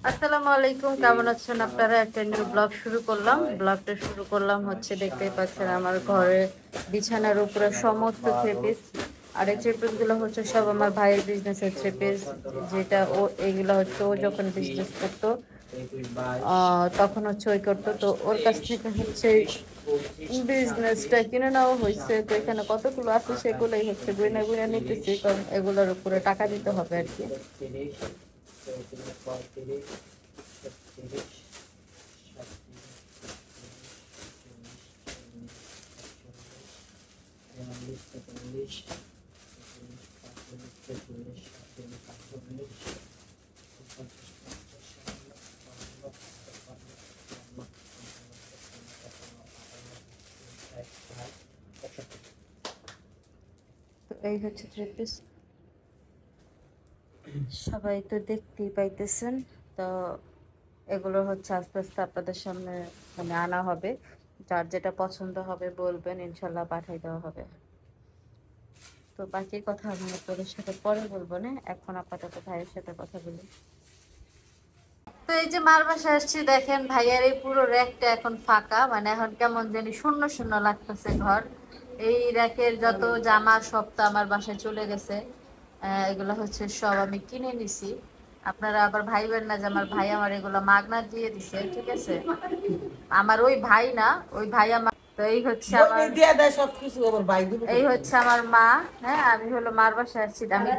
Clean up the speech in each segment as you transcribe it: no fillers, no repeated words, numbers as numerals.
আসসালামু আলাইকুম, কেমন আছেন আপনারা? একটা নিউ ব্লগ শুরু করলাম। ব্লগটা শুরু করলাম হচ্ছে, দেখতেই পাচ্ছেন আমার ঘরে বিছানার উপরে সমস্ত থ্রি পিস। আর এই থ্রি পিস গুলো হচ্ছে সব আমার ভাইয়ের বিজনেসের থ্রি পিস। যেটা ও এইগুলো হচ্ছে ও যখন বিজনেস করতো তখন হচ্ছে ওই করতো, তো ওর কাছ থেকে হচ্ছে বিজনেসটা কিনে নেওয়া হয়েছে। তো এখানে কতগুলো আছে সেগুলোই হচ্ছে গুইনা গুইনা নিতেছি, কারণ এগুলোর উপরে টাকা দিতে হবে আর কি। তো এই হচ্ছে থ্রি পিস, সবাই তো দেখতেই পাইতেছেন। তো এগুলো হচ্ছে আস্তে আস্তে আপনাদের সামনে মানে আনা হবে। যার যেটা পছন্দ হবে বলবেন, ইনশাল্লাহ পাঠাই দেওয়া হবে। তো বাকি কথা আমি আপনাদের সাথে পরে বলবো না, এখন আপাতত ভাইয়ের সাথে কথা বলি। তো এই যে মার বাসায় আসছি, দেখেন ভাইয়ার এই পুরো র্যাকটা এখন ফাঁকা, মানে এখন কেমন জানি শূন্য শূন্য লাগতেছে ঘর। এই র্যাকের যত জামা সব তো আমার বাসায় চলে গেছে। এগুলো হচ্ছে সব আমি কিনে নিছি। আপনারা আবার ভাইবেন না যে আমার ভাই আমার এগুলো মাগনা দিয়ে দিছে, ঠিক আছে? আমার ওই ভাই না, ওই ভাই আমার। তো এই হচ্ছে আমার, এই হচ্ছে আমার মা। হ্যাঁ, আমি হলো মার বাসায় আসছি। আমি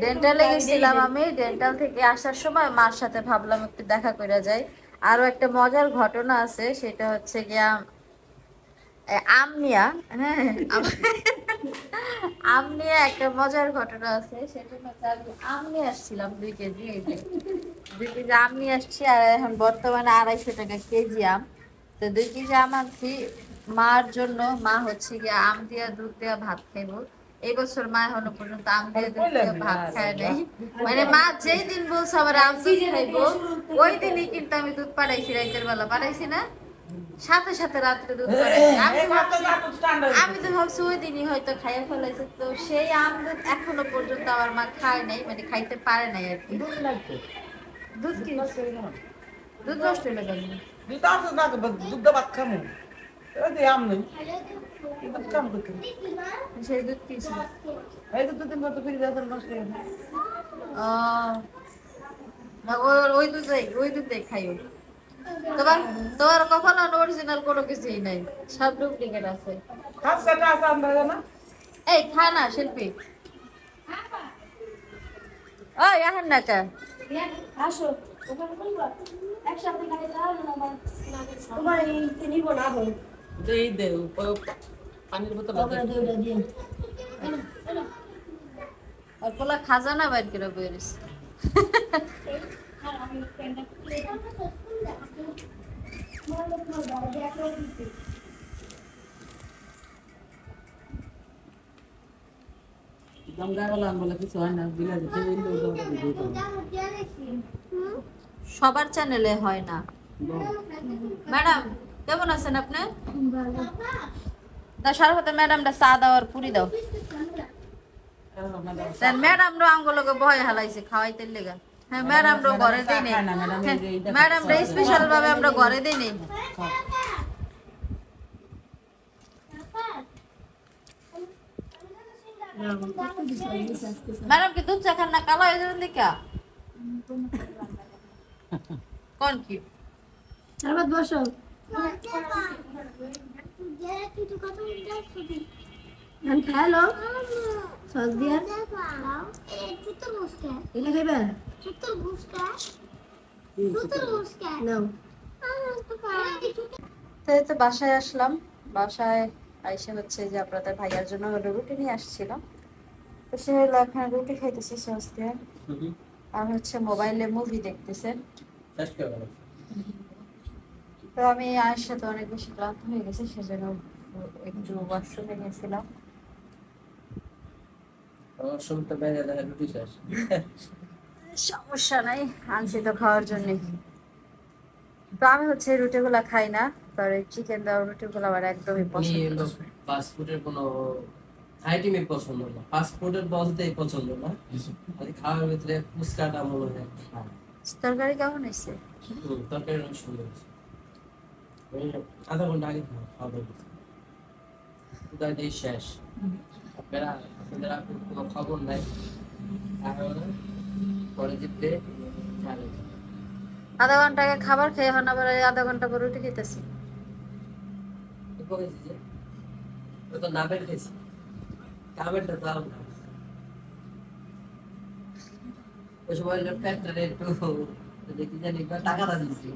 ডেন্টালে গেছিলাম। আমি ডেন্টাল থেকে আসার সময় মার সাথে ভাবলাম একটু দেখা করে যাই। আরো একটা মজার ঘটনা আছে, সেটা হচ্ছে গিয়া আম নিয়া। হ্যাঁ, আম নিয়ে একটা মজার ঘটনা আছে। সেটা হচ্ছে আমি আম নিয়ে আসছিলাম 2 কেজি। এই যে 2 কেজি আম নিয়ে আসছি, আর এখন বর্তমানে 250 টাকা কেজি আম। তো 2 কেজি আম আনছি মার জন্য। মা হচ্ছে গিয়ে আম দিয়া দুধ দেওয়া ভাত খাইবো। এই বছর মা এখনো পর্যন্ত আম দিয়ে দুধ দেওয়া ভাত খায় নাই। মানে মা যেই দিন বলছে আমার আম দুধ খাইবো, ওই দিনই কিন্তু আমি দুধ পাঠাইছি। রাতের বেলা পাঠাইছি না, সাথে সাথে রাত্রে দুধ পাঠাইছি। আমি তো ভাবছি ওই দিনই হয়তো খাইয়া ফেলাইছে। তো সেই আম দুধ এখনো পর্যন্ত আমার মা খায় নাই, মানে খাইতে পারে নাই আর কি। দুধ কি দুধ নষ্ট হইলো কেন? সেই দুধ কি ছিল? না, ওই দুধে খাই। তোমার তোমার কখনো অরিজিনাল কোনো কিছুই নাই, সব ডুপ্লিকেট আছে। এই খা না শিল্পী, ওই আহেন না কা আসো একসাথে গাড়ি চালানো না তোমার নিব না হল দেই দে পানির বোতল দিয়ে আর পোলা খাজানা বাইর করে বেরিস। সবার চ্যানেলে হয় না। ম্যাডাম কেমন আছেন আপনি? তা সারা ম্যাডামটা চা দাও আর পুরি দাও। ম্যাডাম রা আঙ্গুলকে ভয় হালাইছে খাওয়াইতে লেগা। হ্যাঁ, ম্যাডাম রা ঘরে দেই নেই। ম্যাডাম রা স্পেশাল ভাবে আমরা ঘরে দেই নেই। ম্যাডাম কি দুধ চা খান না, কালো হয়ে যাবেন দেখা কোন কি? সারবাত বসো হ্যালো সস দিয়া এটা খাইবা নাও। তো এই তো বাসায় আসলাম। বাসায় আইসে হচ্ছে যে আপনাদের ভাইয়ার জন্য হলো রুটি নিয়ে আসছিলাম। তো সে হলো এখন রুটি খাইতেছে সস দিয়ে, আর হচ্ছে মোবাইলে মুভি দেখতেছে। তো আমি আয়ের সাথে অনেক বেশি ক্লান্ত হয়ে গেছি, সেজন্য একটু ওয়াশরুমে গেছিলাম। সমস্যা নাই, আনছি তো খাওয়ার জন্য। তো আমি হচ্ছে রুটিগুলা খাই না, কারণ চিকেন দেওয়া রুটিগুলো আমার একদমই পছন্দ না। ফাস্টফুডের কোনো আইটেমই পছন্দ না, ফাস্ট ফুডের বলতেই পছন্দ না। আর খাওয়ার ভিতরে ফুচকাটা মনে হয় খায়। তরকারি কেমন হয়েছে? তরকারি অনেক সুন্দর হয়েছে। ওই আধা ঘন্টা আগে খাওয়া দাওয়া করছি। উদয় দিয়ে শেষ। আপনাদের আর কোনো খবর নাই। এখন পরে জিততে চ্যালেঞ্জ। আধা ঘন্টা আগে খাবার খেয়ে এখন আবার এই আধা ঘন্টা পরে উঠে খেতেছি। বলেছি যে ও তো না বের খেয়েছি, কামেরটা তো আলাদা। ওই সময় ফ্যাক্টরে একটু দেখি জানি টাকাটা দিচ্ছি।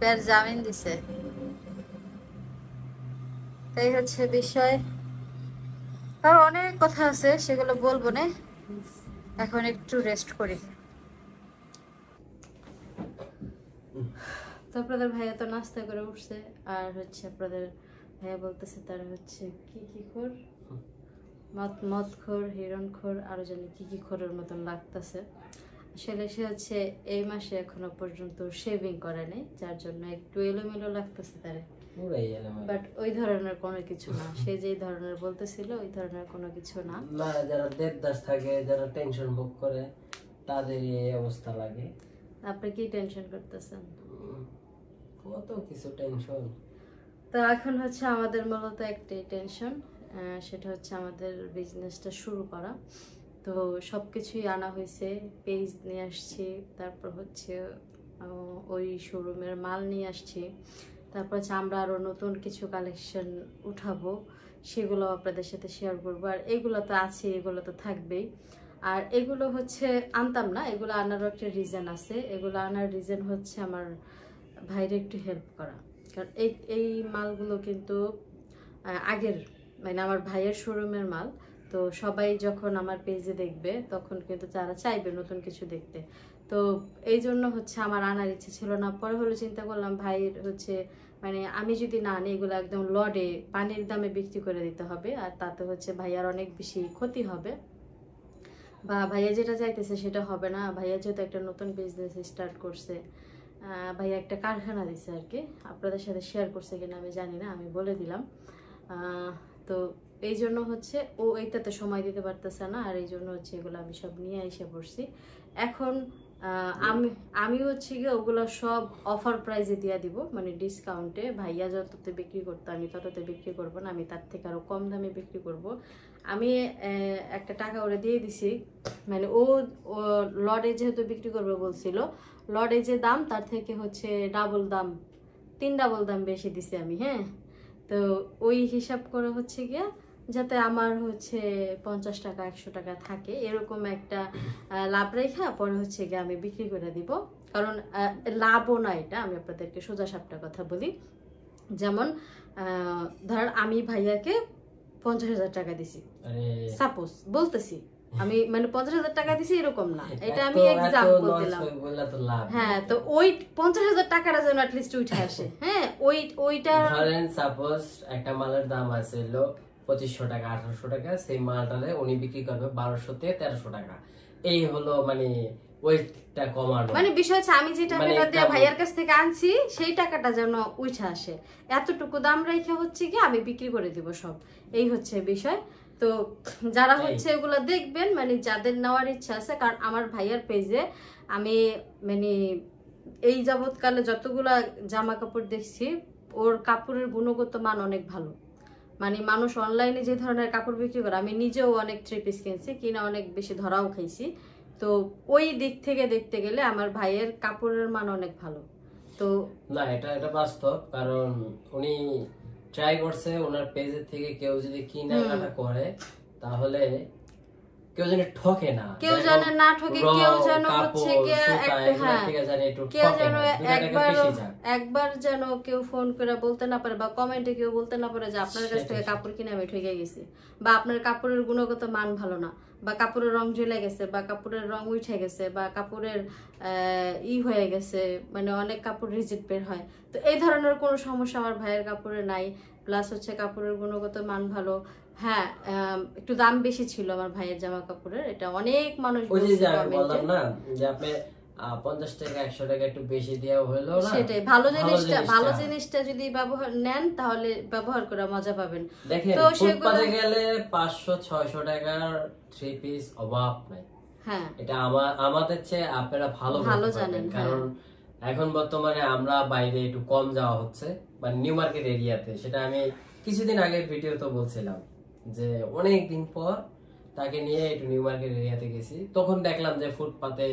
পেট জামিন দিছে। তাই হচ্ছে বিষয়। আর অনেক কথা আছে, সেগুলো বলবো না, এখন একটু রেস্ট করি। তো আপনাদের ভাইয়া তো নাস্তা করে উঠছে, আর হচ্ছে আপনাদের ভাইয়া বলতেছে তারা হচ্ছে কি খোর, মদ খোর, হিরণ খোর, আরো জানি কি খোরের মতন লাগতেছে। আসলে সে হচ্ছে এই মাসে এখনো পর্যন্ত শেভিং করে নাই, যার জন্য একটু এলোমেলো লাগতেছে তারে। বাট ওই ধরনের কোনো কিছু না, সে যে ধরনের বলতেছিল ওই ধরনের কোনো কিছু না। না, যারা দেবদাস থাকে, যারা টেনশন ভোগ করে, তাদের এই অবস্থা লাগে। আপনি কি টেনশন করতেছেন? কত কিছু টেনশন। তো এখন হচ্ছে আমাদের মূলত একটাই টেনশন, সেটা হচ্ছে আমাদের বিজনেসটা শুরু করা। তো সব কিছুই আনা হয়েছে, পেজ নিয়ে আসছি, তারপর হচ্ছে ওই শোরুমের মাল নিয়ে আসছি, তারপর হচ্ছে আমরা আরও নতুন কিছু কালেকশন উঠাবো, সেগুলো আপনাদের সাথে শেয়ার করবো। আর এগুলো তো আছে, এগুলো তো থাকবেই। আর এগুলো হচ্ছে আনতাম না, এগুলো আনারও একটা রিজন আছে। এগুলো আনার রিজন হচ্ছে আমার ভাইরে একটু হেল্প করা। কারণ এই মালগুলো কিন্তু আগের, মানে আমার ভাইয়ের শোরুমের মাল। তো সবাই যখন আমার পেজে দেখবে তখন কিন্তু তারা চাইবে নতুন কিছু দেখতে। তো এই জন্য হচ্ছে আমার আনার ইচ্ছে ছিল না। পরে হলো চিন্তা করলাম ভাইয়ের হচ্ছে, মানে আমি যদি না আনি এগুলো একদম লডে পানির দামে বিক্রি করে দিতে হবে, আর তাতে হচ্ছে ভাইয়ার অনেক বেশি ক্ষতি হবে, বা ভাইয়া যেটা চাইতেছে সেটা হবে না। ভাইয়া যেহেতু একটা নতুন বিজনেস স্টার্ট করছে, ভাইয়া একটা কারখানা দিছে আর কি, আপনাদের সাথে শেয়ার করছে কিনা আমি জানি না, আমি বলে দিলাম। তো এই জন্য হচ্ছে ও এইটাতে সময় দিতে পারতেছে না, আর এই জন্য হচ্ছে এগুলো আমি সব নিয়ে এসে পড়ছি। এখন আমি হচ্ছে গিয়ে ওগুলো সব অফার প্রাইসে দিয়ে দিব, মানে ডিসকাউন্টে। ভাইয়া যততে বিক্রি করতো আমি তততে বিক্রি করবো না, আমি তার থেকে আরো কম দামে বিক্রি করব। আমি একটা টাকা ওরে দিয়ে দিছি, মানে ও লডে যেহেতু বিক্রি করবে বলছিল, লডে যে দাম তার থেকে হচ্ছে ডাবল দাম, 3 ডাবল দাম বেশি দিছি আমি। হ্যাঁ, তো ওই হিসাব করে হচ্ছে গিয়া যাতে আমার হচ্ছে 50 টাকা 100 টাকা থাকে, এরকম একটা লাভ রেখা পরে হচ্ছে গিয়ে আমি বিক্রি করে দিব। কারণ লাভও না এটা, আমি আপনাদেরকে সোজা সাপটা কথা বলি। যেমন ধর আমি ভাইয়াকে 50,000 টাকা দিছি, সাপোজ বলতেছি আমি, মানে 50,000 টাকা দিছি এরকম না, এটা আমি এক্সাম্পল দিলাম। হ্যাঁ, তো ওই 50,000 টাকাটা যেন অ্যাটলিস্ট উঠে আসে। হ্যাঁ, ওইটা ধরেন সাপোজ একটা মালের দাম আছে 2500 টাকা 1800 টাকা, সেই মালটারে উনি বিক্রি করবে 1200 থেকে 1300 টাকা। এই হলো মানে ওইটা কমানো, মানে বিষয় হচ্ছে আমি যে টাকাটা দিয়ে ভাইয়ার কাছ থেকে আনছি সেই টাকাটা যেন উঠে আসে, এতটুকু দাম রেখে হচ্ছে কি আমি বিক্রি করে দিব সব, এই হচ্ছে বিষয়। তো যারা হচ্ছে এগুলো দেখবেন, মানে যাদের নেওয়ার ইচ্ছা আছে, কারণ আমার ভাইয়ার পেজে আমি মানে এই যাবৎকালে যতগুলা জামা কাপড় দেখছি, ওর কাপড়ের গুণগত মান অনেক ভালো। মানে মানুষ অনলাইনে যে ধরনের কাপড় বিক্রি করে, আমি নিজেও অনেক 3 পিস কিনছি, কিনা অনেক বেশি ধরাও খাইছি। তো ওই দিক থেকে দেখতে গেলে আমার ভাইয়ের কাপড়ের মান অনেক ভালো। তো না, এটা বাস্তব, কারণ উনি ট্রাই করছে ওনার পেজের থেকে কেউ যদি কেনাকাটা করে তাহলে কেউ যেন ঠকে না, কেউ যেন না ঠকে, কেউ যেন হচ্ছে কেউ যেন একবার যেন কেউ ফোন করে বলতে না পারে, বা কমেন্টে কেউ বলতে না পারে যে আপনার কাছ থেকে কাপড় কিনে আমি ঠকে গেছি, বা আপনার কাপড়ের গুণগত মান ভালো না, বা কাপড়ের রং জ্বলে গেছে, বা কাপড়ের রং উঠে গেছে, বা কাপড়ের হয়ে গেছে, মানে অনেক কাপড় রিজেক্ট বের হয়। তো এই ধরনের কোনো সমস্যা আমার ভাইয়ের কাপড়ে নাই। প্লাস হচ্ছে কাপড়ের গুণগত মান ভালো। হ্যাঁ, একটু দাম বেশি ছিল আমার ভাইয়ের জামা কাপড়ের, এটা অনেক মানুষ বললাম না যে আপনি 50 টাকা 100 টাকা একটু বেশি দেওয়া হলো না, সেটাই ভালো জিনিসটা যদি ব্যবহার নেন তাহলে ব্যবহার করে মজা পাবেন। দেখেন তো ফুটপাতে গেলে 500-600 টাকার 3 পিস অভাব নাই। হ্যাঁ, এটা আমাদের চেয়ে আপনারা ভালো জানেন, কারণ এখন বর্তমানে আমরা বাইরে একটু কম যাওয়া হচ্ছে, মানে নিউ মার্কেট এরিয়াতে। সেটা আমি কিছুদিন আগে ভিডিও তো বলছিলাম যে অনেক দিন পর তাকে নিয়ে একটু নিউ মার্কেট এরিয়াতে গেছি, তখন দেখলাম যে ফুটপাতে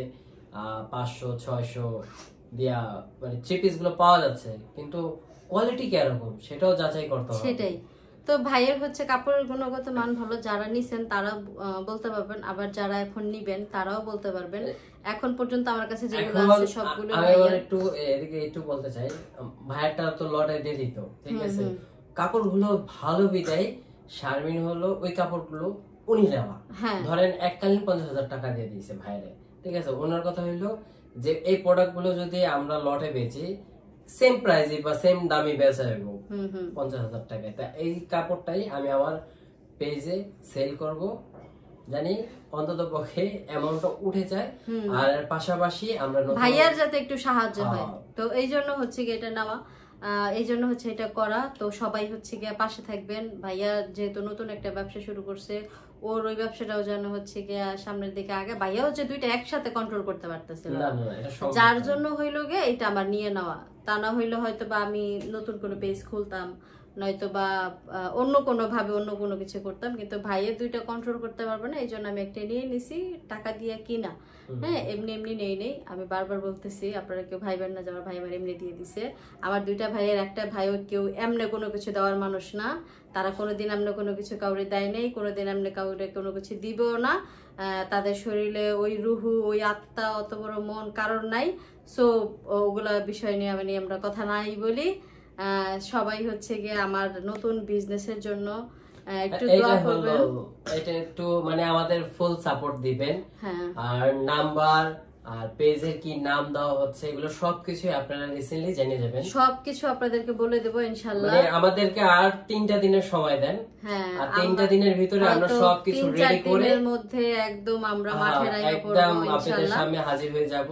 500-600 দিয়া মানে 3 পিস গুলো পাওয়া যাচ্ছে, কিন্তু কোয়ালিটি কিরকম সেটাও যাচাই করতে হবে। সেটাই তো ভাইয়ের হচ্ছে কাপড়ের গুণগত মান ভালো, যারা নিছেন তারা বলতে পারবেন, আবার যারা এখন নিবেন তারাও বলতে পারবেন। এখন পর্যন্ত আমার কাছে যেগুলো আছে সবগুলো আমি একটু এদিকে একটু বলতে চাই, ভাইয়াটা তো লটে দিয়ে দিত, ঠিক আছে, কাপড়গুলো ভালো বিদায় শারমিন হলো ওই কাপড়গুলো উনি নেওয়া, ধরেন এককালীন 50,000 টাকা দিয়ে দিয়েছে ভাইরে, ঠিক আছে। ওনার কথা হইলো যে এই প্রোডাক্ট গুলো যদি আমরা লটে বেচি সেম প্রাইসে বা সেম দামে বেচা হইব 50,000 টাকায়, তা এই কাপড়টাই আমি আমার পেজে সেল করব, জানি অন্তত পক্ষে অ্যামাউন্টটা উঠে যায়, আর পাশাপাশি আমরা ভাইয়ার যাতে একটু সাহায্য হয়, তো এই জন্য হচ্ছে কি এটা নেওয়া, এই জন্য হচ্ছে এটা করা। তো সবাই হচ্ছে গিয়ে পাশে থাকবেন। ভাইয়া যেহেতু নতুন একটা ব্যবসা শুরু করছে, ওর ওই ব্যবসাটাও যেন হচ্ছে গিয়ে সামনের দিকে আগে, ভাইয়া হচ্ছে দুইটা একসাথে কন্ট্রোল করতে পারতেছিল, যার জন্য হইলো গিয়ে এটা আমার নিয়ে নেওয়া। তা না হইলে হয়তো বা আমি নতুন কোনো পেজ খুলতাম, নয়তো বা অন্য কোনো ভাবে অন্য কোনো কিছু করতাম, কিন্তু ভাইয়ের দুইটা কন্ট্রোল করতে পারবো না, এই জন্য আমি একটা নিয়ে নিছি টাকা দিয়ে কিনা। হ্যাঁ, এমনি এমনি নেই। আমি বারবার বলতেছি আপনারা কেউ ভাইবেন না যে আমার ভাই আমার এমনি দিয়ে দিছে। আমার দুইটা ভাইয়ের একটা ভাইও কেউ এমনি কোনো কিছু দেওয়ার মানুষ না, তারা কোনোদিন এমনি কোনো কিছু কাউরে দেয় নেই, কোনোদিন এমনি কাউরে কোনো কিছু দিবেও না। তাদের শরীরে ওই রুহু ওই আত্মা অত বড় মন কারণ নাই। সো ওগুলা বিষয় নিয়ে আমরা কথা নাই বলি। সবাই হচ্ছে গিয়ে আমার নতুন বিজনেসের জন্য একটু দোয়া করবেন, এটা একটু মানে আমাদের ফুল সাপোর্ট দিবেন। আর নাম্বার আর পেজের কি নাম দেওয়া হচ্ছে এগুলো সবকিছু আপনারা রিসেন্টলি জেনে যাবেন, সবকিছু আপনাদেরকে বলে দেব ইনশাআল্লাহ। মানে আমাদেরকে আর 3টা দিনের সময় দেন, আর 3টা দিনের ভিতরে আমরা সবকিছু রেডি করে এর মধ্যে একদম আমরা মাঠে রাইয়া পড়ব ইনশাআল্লাহ, আপনাদের সামনে হাজির হয়ে যাব।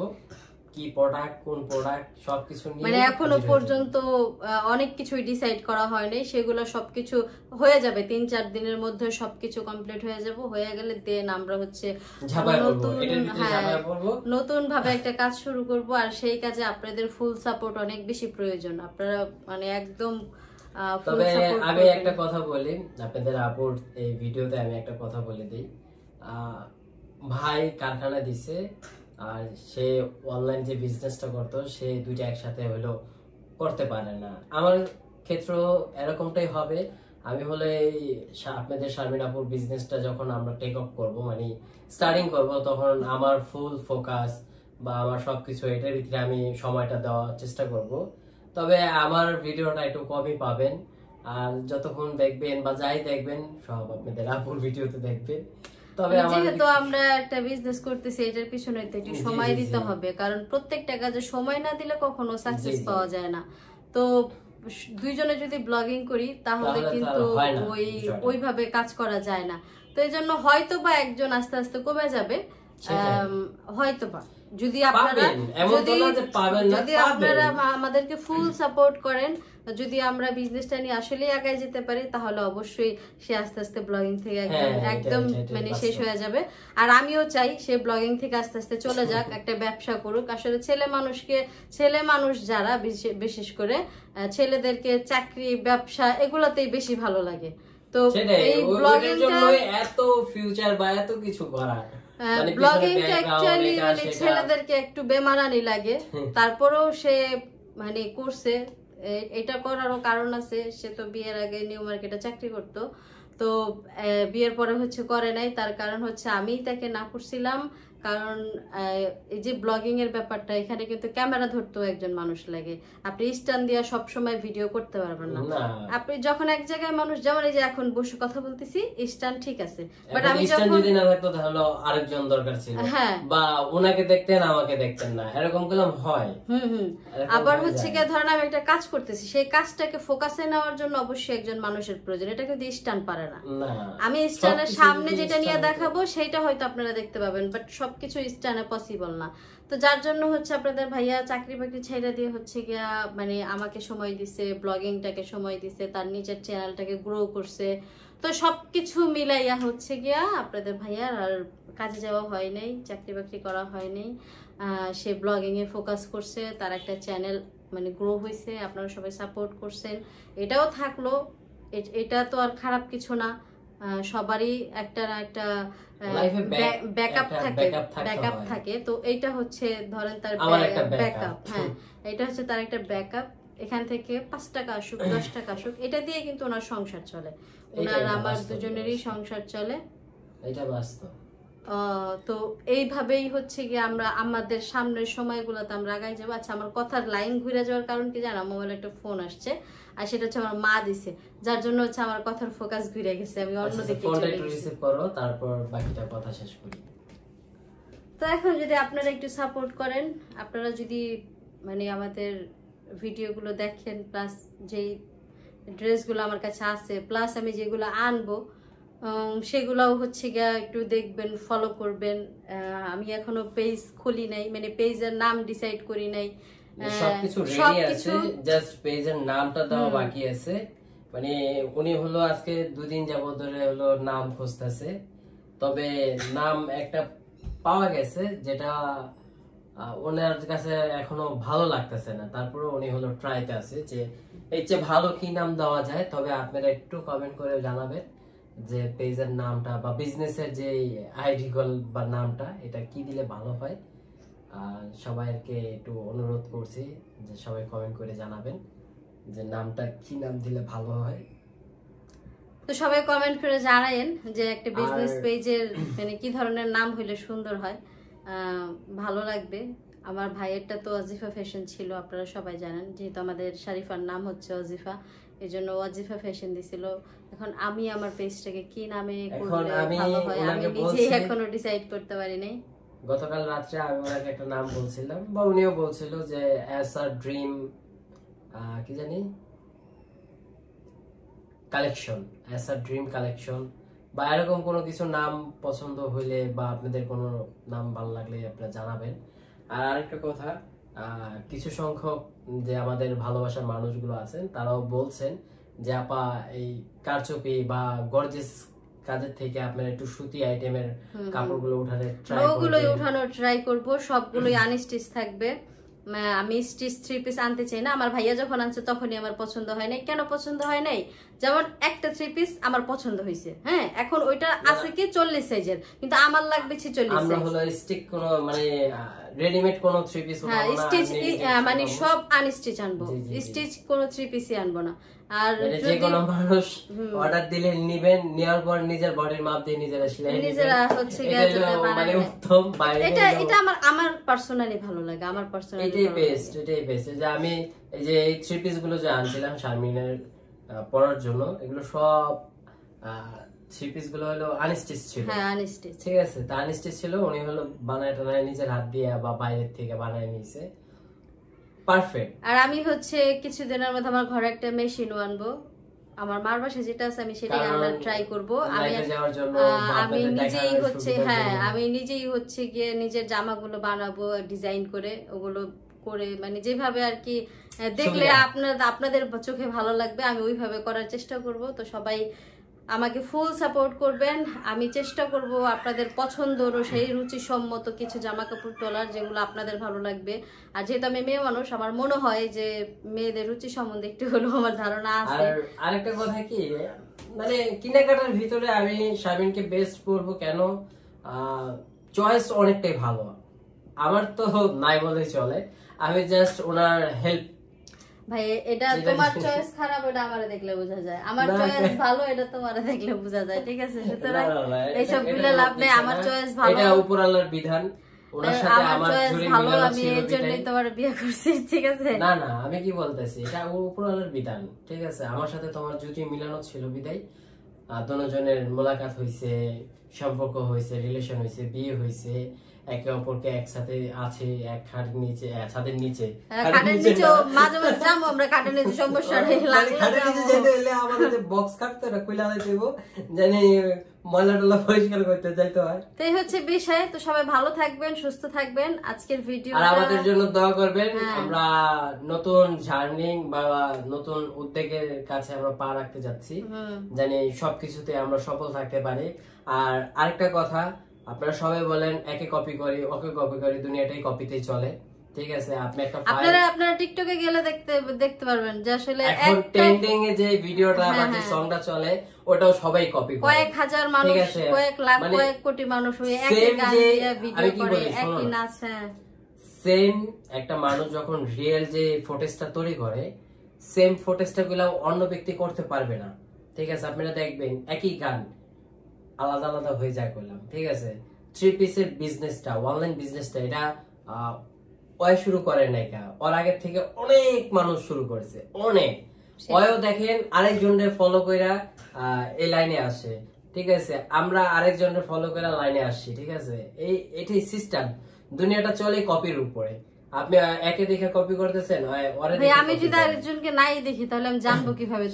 কি প্রোডাক্ট কোন প্রোডাক্ট সবকিছু নিয়ে, মানে এখনো পর্যন্ত অনেক কিছুই ডিসাইড করা হয়নি, সেগুলো সবকিছু হয়ে যাবে 3-4 দিনের মধ্যে, সবকিছু কমপ্লিট হয়ে যাবে। হয়ে গেলে দেন আমরা হচ্ছে নতুন ভাবে একটা কাজ শুরু করব, আর সেই কাজে আপনাদের ফুল সাপোর্ট অনেক বেশি প্রয়োজন। আপনারা মানে একদম তবে আমি একটা কথা বলি আপনাদের আপুর এই ভিডিওতে, আমি একটা কথা বলে দিই, ভাই কারখানা দিছে আর সে অনলাইন যে বিজনেসটা করতো সে দুইটা একসাথে হলো করতে পারে না। আমার ক্ষেত্র এরকমটাই হবে। আমি হলে আপনাদের শারমিন আপুর বিজনেসটা যখন আমরা টেক অফ করবো, মানে স্টার্টিং করব, তখন আমার ফুল ফোকাস বা আমার সবকিছু এটার ভিতরে আমি সময়টা দেওয়ার চেষ্টা করব। তবে আমার ভিডিওটা একটু কমই পাবেন, আর যতক্ষণ দেখবেন বা যাই দেখবেন সব আপনাদের আপুর ভিডিওতে দেখবেন। তবে যেহেতু আমরা একটা বিজনেস করতেছি, এটার পিছনে তো একটু সময় দিতে হবে, কারণ প্রত্যেকটা কাজে সময় না দিলে কখনো সাকসেস পাওয়া যায় না। তো দুইজনে যদি ব্লগিং করি তাহলে কিন্তু ওইভাবে কাজ করা যায় না। তো এই জন্য হয়তো বা একজন আস্তে আস্তে কমে যাবে, হয়তো বা যদি আপনারা আমাদেরকে ফুল সাপোর্ট করেন, যদি আমরা বিজনেসটা নিয়ে আসলে আগায় যেতে পারি, তাহলে অবশ্যই সে আস্তে আস্তে ব্লগিং থেকে একদম মানে শেষ হয়ে যাবে। আর আমিও চাই সে ব্লগিং থেকে আস্তে আস্তে চলে যাক, একটা ব্যবসা করুক। আসলে ছেলে মানুষ যারা, বিশেষ করে ছেলেদেরকে চাকরি ব্যবসা এগুলাতেই বেশি ভালো লাগে। তো এই ব্লগিংটা এত ফিউচার বা এত কিছু করার, ব্লগিংটা অ্যাকচুয়ালি মানে ছেলেদেরকে একটু বেমানানি লাগে, তারপরেও সে মানে করছে। এটা করারও কারণ আছে, সে তো বিয়ের আগে নিউ মার্কেটে চাকরি করতো, তো বিয়ের পরে হচ্ছে করে নাই। তার কারণ হচ্ছে আমি তাকে না করছিলাম, কারণ এই যে ব্লগিং এর ব্যাপারটা, এখানে কিন্তু ক্যামেরা ধরতেও একজন মানুষ লাগে। আপনি স্ট্যান্ড দিয়ে সবসময় ভিডিও করতে পারবেন না। আপনি যখন এক জায়গায় মানুষ, যেমন এই যে এখন বসে কথা বলতেছি, স্ট্যান্ড ঠিক আছে, বাট আমি যখন যদি না থাকতো তাহলে আরেকজন দরকার ছিল, বা ওনাকে দেখতেন আমাকে দেখতেন না, এরকম কলম হয়। আবার হচ্ছে কি, ধরেন আমি একটা কাজ করতেছি, সেই কাজটাকে ফোকাসে নেওয়ার জন্য অবশ্যই একজন মানুষের প্রয়োজন। এটা কিন্তু স্ট্যান্ড পারে না। আমি স্ট্যান্ডের সামনে যেটা নিয়ে দেখাবো সেটা হয়তো আপনারা দেখতে পাবেন, বাট সবকিছু স্টানে পসিবল না। তো যার জন্য হচ্ছে আপনাদের ভাইয়া চাকরি বাকরি ছেড়ে দিয়ে হচ্ছে গিয়া মানে আমাকে সময় দিছে, ব্লগিংটাকে সময় দিছে, তার নিজের চ্যানেলটাকে গ্রো করছে। তো সবকিছু মিলাইয়া হচ্ছে গিয়া আপনাদের ভাইয়ার আর কাজে যাওয়া হয় নাই, চাকরি বাকরি করা হয় নাই। সে ব্লগিং এ ফোকাস করছে, তার একটা চ্যানেল মানে গ্রো হয়েছে, আপনারা সবাই সাপোর্ট করছেন, এটাও থাকলো। এটা তো আর খারাপ কিছু না, সবারই একটা না একটা ব্যাকআপ থাকে। তো এইটা হচ্ছে ধরেন তার ব্যাকআপ, হ্যাঁ এটা হচ্ছে তার একটা ব্যাকআপ। এখান থেকে 5 টাকা আসুক 10 টাকা আসুক, এটা দিয়ে কিন্তু ওনার সংসার চলে, ওনার আমার দুজনেরই সংসার চলে, এটা বাস্তব। তো এইভাবেই হচ্ছে কি আমরা আমাদের সামনের সময়গুলোতে আমরা আগাই যাবো। আচ্ছা, আমার কথার লাইন ঘুরে যাওয়ার কারণ কি জানো? মোবাইলে একটা ফোন আসছে, আর সেটা হচ্ছে আমার মা দিছে, যার জন্য হচ্ছে আমার কথার ফোকাস ঘুরে গেছে, আমি অন্যদিকে ফোনটা একটু রিসিভ করো, তারপর বাকিটা কথা শেষ করি। তো এখন যদি আপনারা একটু সাপোর্ট করেন, আপনারা যদি মানে আমাদের ভিডিওগুলো দেখেন, প্লাস যেই ড্রেসগুলো আমার কাছে আছে, প্লাস আমি যেগুলো আনবো সেগুলাও হচ্ছে গিয়া একটু দেখবেন, ফলো করবেন। আমি এখনো পেজ খুলি নাই, মানে পেজের নাম ডিসাইড করি নাই, সবকিছু রেডি আছে, জাস্ট পেজের নামটা দেওয়া বাকি আছে। মানে উনি হলো আজকে 2 দিন যাবত ধরে হলো নাম খুঁজতেছে, তবে নাম একটা পাওয়া গেছে যেটা ওনার কাছে এখনো ভালো লাগতেছে না। তারপরে উনি হলো ট্রাইতে আছে যে এই যে ভালো কি নাম দেওয়া যায়। তবে আপনারা একটু কমেন্ট করে জানাবেন যে পেজের নামটা বা বিজনেসের যে আইডি কল বা নামটা এটা কি দিলে ভালো হয়। সবাইকে একটু অনুরোধ করছি যে সবাই কমেন্ট করে জানাবেন যে নামটা কি নাম দিলে ভালো হয়। তো সবাই কমেন্ট করে জানায়েন যে একটা বিজনেস পেজের মানে কি ধরনের নাম হইলে সুন্দর হয়, ভালো লাগবে। আমার ভাইয়েরটা তো অজিফা ফ্যাশন ছিল, আপনারা সবাই জানেন, যেহেতু আমাদের শারিফার নাম হচ্ছে অজিফা, এই জন্য অজিফা ফ্যাশন দিছিল। এখন আমি আমার পেজটাকে কি নামে করলে ভালো হয় আমি নিজেই এখনো ডিসাইড করতে পারি নাই। গতকাল রাত্রে আমি ওনাকে একটা নাম বলছিলাম, বা উনিও বলছিল যে অ্যাজ আ ড্রিম কি জানি collection, as a dream collection বা এরকম কোনো কিছু নাম পছন্দ হইলে বা আপনাদের কোনো নাম ভালো লাগলে আপনারা জানাবেন। আর আরেকটা কথা, কিছু সংখ্যক যে আমাদের ভালোবাসার মানুষগুলো আছেন তারাও বলছেন যে আপা এই কারচুপি বা গর্জিয়াস কাজের থেকে আপনারা একটু সুতি আইটেমের কাপড়গুলো উঠানোর ট্রাই করব, সবগুলোই আনস্টিচ থাকবে। আমি স্টিচ 3 পিস আনতে চাই না। আমার ভাইয়া যখন আনছে তখনই আমার পছন্দ হয় নাই। কেন পছন্দ হয় নাই? যেমন একটা 3 পিস আমার পছন্দ হয়েছে, হ্যাঁ, এখন ওইটা আছে কি 40 সাইজের, কিন্তু আমার লাগবে 46 সাইজ। আমরা হলো স্টিক কোন মানে রেডিমেড কোন 3 পিস হ্যাঁ, স্টিচ মানে সব আনস্টিচ আনবো, স্টিচ কোন 3 পিসই আনবো না। আর যে কোন মানুষ অর্ডার দিলে নেবেন, নেওয়ার পর নিজের বডির মাপ দিয়ে নিজেরা হচ্ছে মানে উত্তম। এটা আমার পার্সোনালি ভালো লাগে, আমার পার্সোনালি এটাই বেস্ট। যে আমি এই যে এই 3 পিস গুলো যে আনছিলাম শারমিনের পরার জন্য, এগুলো সব 3 পিস গুলো হলো আনস্টিচ ছিল। হ্যাঁ, আনস্টিচ, ঠিক আছে। তা আনস্টিচ ছিল, উনি হলো বানায় টানায় নিজের হাত দিয়ে বা বাইরের থেকে বানায় নিয়েছে, পারফেক্ট। আর আমি হচ্ছে কিছুদিনের মধ্যে আমার ঘরে একটা মেশিন আনবো, আমার মার বাসায় যেটা আছে আমি সেটাই আনার ট্রাই করব। আমি নিজেই হচ্ছে আমি নিজেই হচ্ছে গিয়ে নিজের জামাগুলো বানাবো ডিজাইন করে, ওগুলো করে মানে যেভাবে আর কি দেখলে আপনাদের চোখে ভালো লাগবে আমি ওইভাবে করার চেষ্টা করব। তো সবাই আমাকে ফুল সাপোর্ট করবেন। আমি চেষ্টা করব আপনাদের পছন্দ সেই রুচিসম্মত কিছু জামা কাপড় তোলার, যেগুলো আপনাদের ভালো লাগবে। আর যেহেতু আমি মেয়ে মানুষ, আমার মনে হয় যে মেয়েদের রুচি সম্বন্ধে একটু হলেও আমার ধারণা আছে। আর আরেকটা কথা কি, মানে কেনাকাটার ভিতরে আমি শারমিনকে বেস্ট করবো কেন, চয়েস অনেকটাই ভালো। আমার তো নাই বলেই চলে, আমি জাস্ট ওনার হেল্প। ভাই এটা তোমার চয়েস খারাপ, এটা আমারে দেখলে বোঝা যায়। আমার চয়েস ভালো, এটা তোমারে দেখলে বোঝা যায়। ঠিক আছে, সুতরাং এইসব বলে লাভ নেই। আমার চয়েস ভালো, এটা উপর আল্লাহর বিধান। ওনার সাথে আমার জুড়ে মিলানো ছিল, আমি এর জন্যই তোমার বিয়ে করছি। ঠিক আছে, না আমি কি বলতেছি, এটা উপর আল্লাহর বিধান। ঠিক আছে, আমার সাথে তোমার জুটি মিলানো ছিল বিদায় দুজনের মোলাকাত হয়েছে, সম্পর্ক হয়েছে, রিলেশন হয়েছে, বিয়ে হয়েছে, একে অপরকে একসাথে আছে এক খাটের নিচে, ছাদের নিচে। খাটের নিচে মাঝে মাঝে যাবো আমরা, খাটের নিচে সমস্যা নেই, খাটের নিচে যেতে হলে আমাদের যে বক্স কাটতে ওটা কইলা দেব, জানি ময়লা টলা পরিষ্কার করতে যাইতে হয়। তো এই হচ্ছে বিষয়। তো সবাই ভালো থাকবেন, সুস্থ থাকবেন। আজকের ভিডিও আর আমাদের জন্য দোয়া করবেন। আমরা নতুন জার্নি বা নতুন উদ্যোগের কাছে আমরা পা রাখতে যাচ্ছি, জানি সবকিছুতে আমরা সফল থাকতে পারি। আর আরেকটা কথা, আপনারা সবাই বলেন একে কপি করি ওকে কপি করি, দুনিয়াটাই কপিতেই চলে, ঠিক আছে? আপনি একটা আপনারা টিকটকে গেলে দেখতে পারবেন যে আসলে এখন ট্রেন্ডিং এ যে ভিডিওটা বা যে সংটা চলে ওটাও সবাই কপি করে, কয়েক হাজার মানুষ, কয়েক লাখ, কয়েক কোটি মানুষ হয়ে একই গান দিয়ে ভিডিও করে, একই নাচ। সেম একটা মানুষ যখন রিয়েল যে ফুটেজটা তৈরি করে, সেম ফুটেজটা গুলো অন্য ব্যক্তি করতে পারবে না, ঠিক আছে? আপনারা দেখবেন একই গান আলাদা আলাদা হয়ে যায় করলাম, ঠিক আছে? 3 পিসের বিজনেসটা, অনলাইন বিজনেসটা, এটা ওই শুরু করে নাই, ওর আগের থেকে অনেক মানুষ শুরু করেছে, অনেক। ওয়ও দেখেন আরেকজনের ফলো কইরা এই লাইনে আসে, ঠিক আছে? আমরা আরেকজনের ফলো কইরা লাইনে আসছি, ঠিক আছে? এটাই সিস্টেম। দুনিয়াটা চলে কপির উপরে। আপনি একে দেখে কপি করতেছেন, আমি যদি আরেকজনকে নাই দেখি তাহলে আমি জানবো কিভাবে?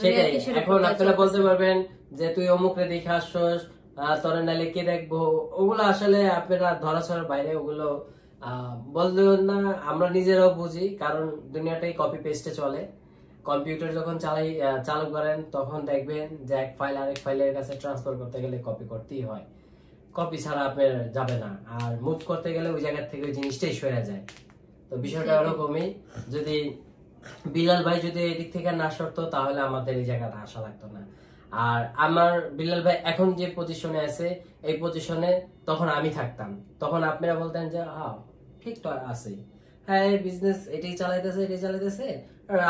এখন আপনারা বলতে পারবেন যে তুই অমুকরে দেখে আসছস, তোর নাইলে কে দেখবো? ওগুলো আসলে আপনারা ধরাছোঁয়ার বাইরে, ওগুলো বলবেন না। আমরা নিজেরাও বুঝি, কারণ দুনিয়াটাই কপি পেস্টে চলে। কম্পিউটার যখন চালু করেন তখন দেখবেন যে এক ফাইল আরেক ফাইলের কাছে ট্রান্সফার করতে গেলে কপি করতেই হয়, কপি ছাড়া আপনার যাবে না। আর মুভ করতে গেলে ওই জায়গা থেকে ওই জিনিসটাই সরে যায়। তো বিষয়টা ওরকমই। যদি বিলাল ভাই যদি এদিক থেকে না সরতো তাহলে আমাদের এই জায়গাটা আসা লাগতো না। আর আমার বিলাল ভাই এখন যে পজিশনে আছে, এই পজিশনে তখন আমি থাকতাম, তখন আপনারা বলতেন যে হ্যাঁ ঠিক তো আছে, হ্যাঁ বিজনেস এটাই চালাইতেছে,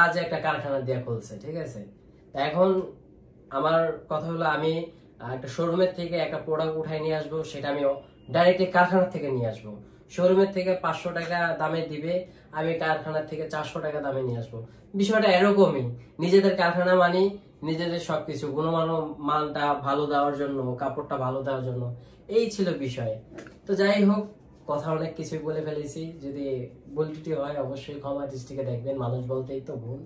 আজ একটা কারখানা দিয়ে খুলছে, ঠিক আছে? তা এখন আমার কথা হলো, আমি একটা শোরুমের থেকে একটা প্রোডাক্ট উঠাই নিয়ে আসবো, সেটা আমি ডাইরেক্টলি কারখানা থেকে নিয়ে আসবো। শোরুমের থেকে 500 টাকা দামে দিবে, আমি কারখানার থেকে 400 টাকা দামে নিয়ে আসবো। বিষয়টা এরকমই। নিজেদের কারখানা মানি নিজেদের সবকিছু গুণমান মানটা ভালো দেওয়ার জন্য, কাপড়টা ভালো দেওয়ার জন্য, এই ছিল বিষয়। তো যাই হোক, কথা অনেক কিছুই বলে ফেলেছি। যদি ভুল ত্রুটি হয় অবশ্যই ক্ষমা দৃষ্টিকে দেখবেন, মানুষ বলতেই তো ভুল।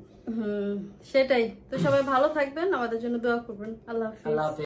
সেটাই। তো সবাই ভালো থাকবেন, আমাদের জন্য দোয়া করবেন। আল্লাহ হাফেজ।